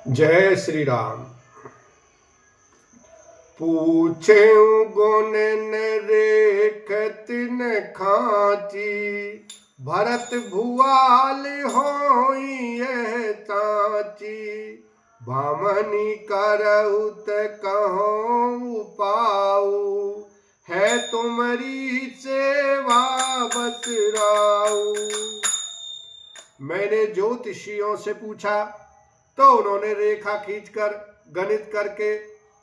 जय श्री राम। पूछे गुण रेखत न खाची, भरत भुआल होई यह चाची। भामनी करउत कहो पाऊ, है तुम्हारी सेवा बसराऊ। मैंने ज्योतिषियों से पूछा तो उन्होंने रेखा खींचकर गणित करके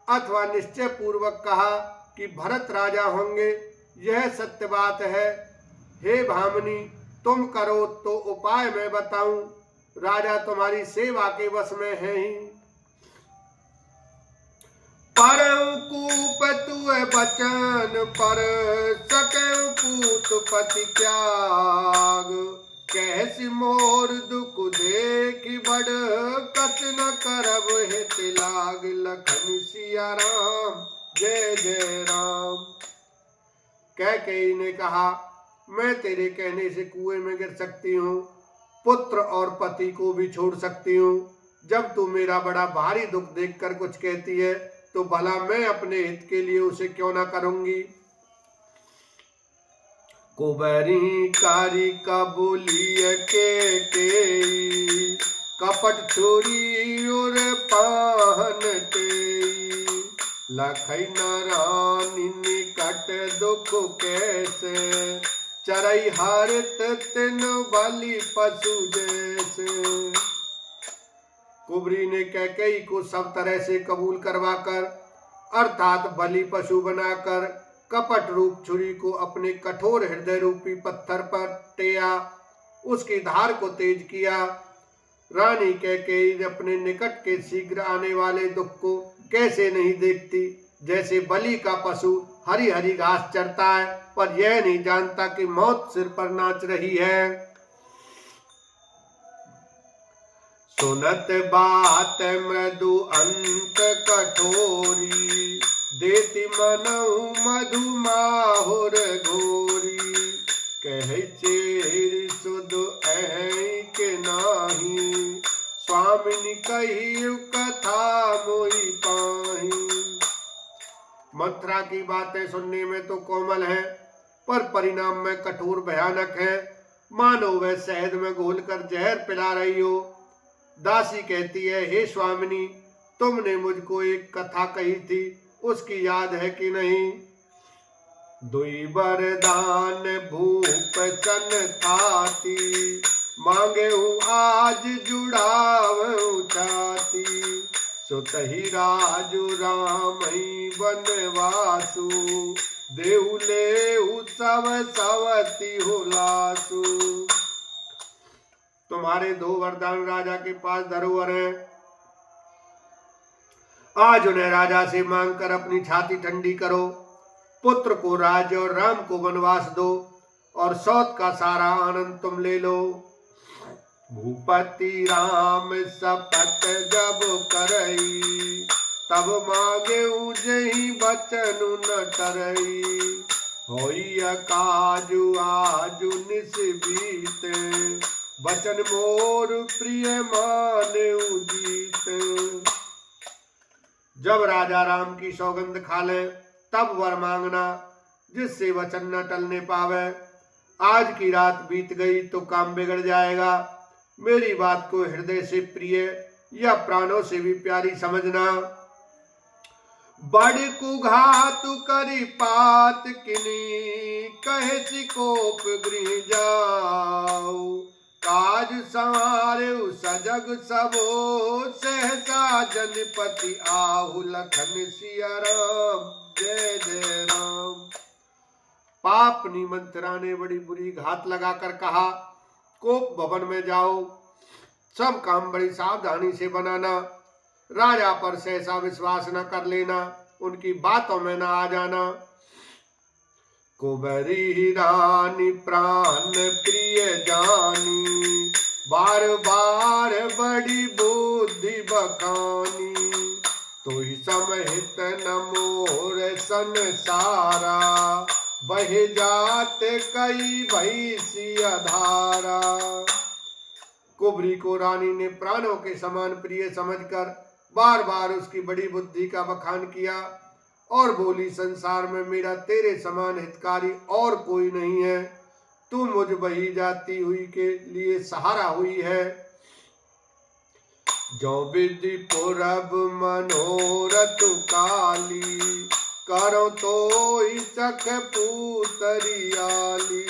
अथवा निश्चय पूर्वक कहा कि भरत राजा होंगे। यह सत्य बात है। हे भामनी, तुम करो तो उपाय मैं बताऊं। राजा तुम्हारी सेवा के वश में है ही। परंकूप तुए बचन पर सके पूत पति त्याग। कैसी मोर दुख देख बड़ कत न करब हित लाग। लखन सिया राम जय जय राम। कैकेयी ने कहा, मैं तेरे कहने से कुएं में गिर सकती हूँ, पुत्र और पति को भी छोड़ सकती हूँ। जब तू मेरा बड़ा भारी दुख देखकर कुछ कहती है तो भला मैं अपने हित के लिए उसे क्यों ना करूंगी। कुबरी कारी कबूलिय के कपट छोरी और पाहन ते। लखई नारायण निकट दुख कैसे, चरई हरित तिन बलि पशु जैसे। कुबरी ने कैकेयी को सब तरह से कबूल करवाकर अर्थात बलि पशु बनाकर कपट रूप छुरी को अपने कठोर हृदय रूपी पत्थर पर टेया, उसकी धार को तेज किया। रानी कैकेयी अपने निकट के शीघ्र आने वाले दुख को कैसे नहीं देखती। जैसे बलि का पशु हरी हरी घास चरता है पर यह नहीं जानता कि मौत सिर पर नाच रही है। सुनत बात मृदु अंत कठोरी, देति मनऊ मधु माहुर घोरी। कह चेर सुध ऐ के नाही, स्वामिनी कही कथा मोई पाही। मथुरा की बातें सुनने में तो कोमल है पर परिणाम में कठोर भयानक है। मानो वह शहद में घोलकर जहर पिला रही हो। दासी कहती है, हे स्वामिनी, तुमने मुझको एक कथा कही थी, उसकी याद है कि नहीं। दुई वरदान भूप सन थाती, मांगे हूँ आज जुड़ाव छाती। सुतहि राजु रामई वनवासु, देहु लेहु सब सवती हुलासु। तुम्हारे दो वरदान राजा के पास धरोहर है, आज उन्हें राजा से मांगकर अपनी छाती ठंडी करो। पुत्र को राज्य और राम को वनवास दो और सौत का सारा आनंद तुम ले लो। भूपति राम शपथ जब करई, तब मांगे जही बचनु न टरई। होई काजु आजु निस बीते, बचन मोर प्रिय माने जीत। जब राजा राम की सौगंध खा ले तब वर मांगना, जिससे वचन न टलने पावे। आज की रात बीत गई तो काम बिगड़ जाएगा। मेरी बात को हृदय से प्रिय या प्राणों से भी प्यारी समझना। बड़ कुघात करी पात किनी, कहे सिकोप गृह जाऊ। काज संहारे सजग सबो, सहसा जनपति आहु। लखन सिया राम जय जय राम। पापनी मंत्रा ने बड़ी बुरी घात लगाकर कहा, कोप भवन में जाओ, सब काम बड़ी सावधानी से बनाना। राजा पर सहसा विश्वास न कर लेना, उनकी बातों में न आ जाना। कुबरी रानी प्राण प्रिय जानी, बार बार बड़ी बुद्धि बखानी। तो ही समहित न मोर संसारा, बह जात कई भैसी धारा। कुबरी को रानी ने प्राणों के समान प्रिय समझकर बार बार उसकी बड़ी बुद्धि का बखान किया और बोली, संसार में मेरा तेरे समान हितकारी और कोई नहीं है। तू मुझ बही जाती हुई के लिए सहारा हुई है। जो विधि पुरब मनोरथ काली, करो तो चख पूतरियाली।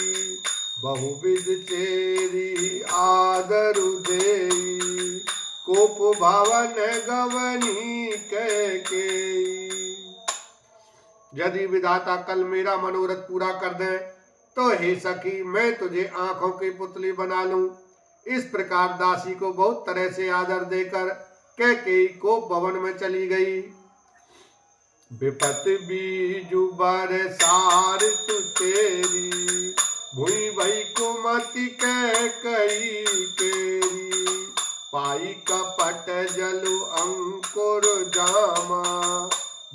बहुविध चेरी आदरु देई, कोप भवन गवनी के। यदि विधाता कल मेरा मनोरथ पूरा कर दे तो हे सखी मैं तुझे आंखों की पुतली बना लूं। इस प्रकार दासी को बहुत तरह से आदर देकर कैकेयी को भवन में चली गई। विपत्ति बीजु बरसार तु तेरी, भुई भई कुमति कैकेयी केरी। पाई कपट जलु अंकुर जामा,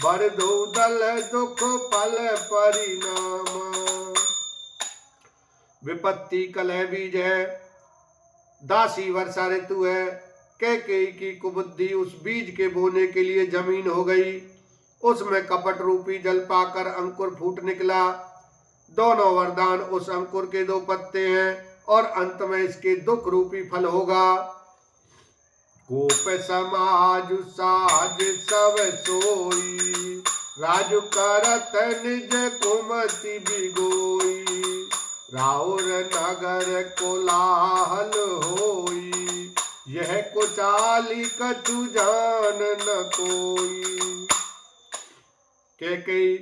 बर दो दल दुख फल परिणाम। विपत्ति कलह बीज है, दासी वर्षा ऋतु है। कैकेयी की कुबुद्धि उस बीज के बोने के लिए जमीन हो गई। उसमें कपट रूपी जल पाकर अंकुर फूट निकला। दोनों वरदान उस अंकुर के दो पत्ते हैं और अंत में इसके दुख रूपी फल होगा। कोप समाज साज सब सोई, राजु करत निज कुमति बिगोई। राउर नगर कोलाहल होई, यह कुचाली कछु जान न कोई। कैकेयी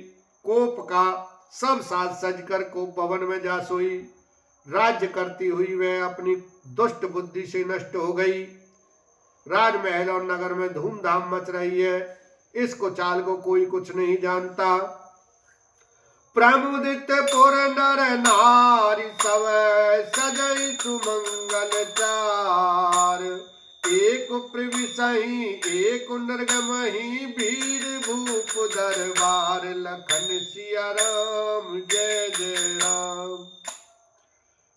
कोप का सब साज सजकर कोप भवन में जा सोई। राज्य करती हुई वह अपनी दुष्ट बुद्धि से नष्ट हो गई। राजमहल और नगर में धूमधाम मच रही है। इस कुचाल को कोई कुछ नहीं जानता। प्रमुदित पुर नर नारी सब, सजई सुमंगल चार। एक प्रविशहि एक निर्गमहि, भीड़ भूप दरबार। लखन सिया राम जय जय राम।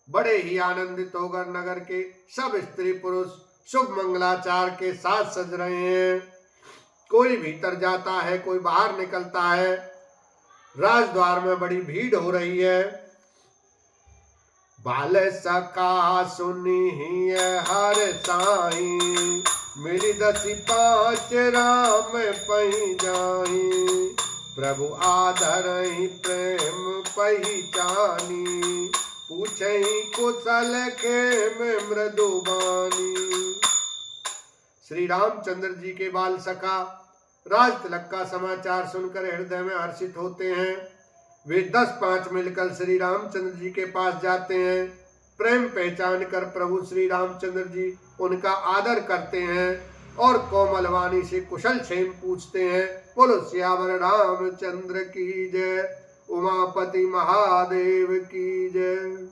बड़े ही आनंदित होकर नगर के सब स्त्री पुरुष शुभ मंगलाचार के साथ सज रहे हैं। कोई भीतर जाता है, कोई बाहर निकलता है। राजद्वार में बड़ी भीड़ हो रही है। बाल सका सुनी हर साई, मेरी दसी पाँच राम पही जाई। प्रभु आदर प्रेम पहिचानी, पूछे कुशल के मृदुबानी। श्री रामचंद्र जी के बाल सखा राज तिलक का समाचार सुनकर हृदय में हर्षित होते हैं। वे 10-5 मिलकर श्री रामचंद्र जी के पास जाते हैं। प्रेम पहचान कर प्रभु श्री रामचंद्र जी उनका आदर करते हैं और कोमल वाणी से कुशल क्षेम पूछते हैं। बोलो सियावर रामचंद्र की जय, उमापति महादेव की जय।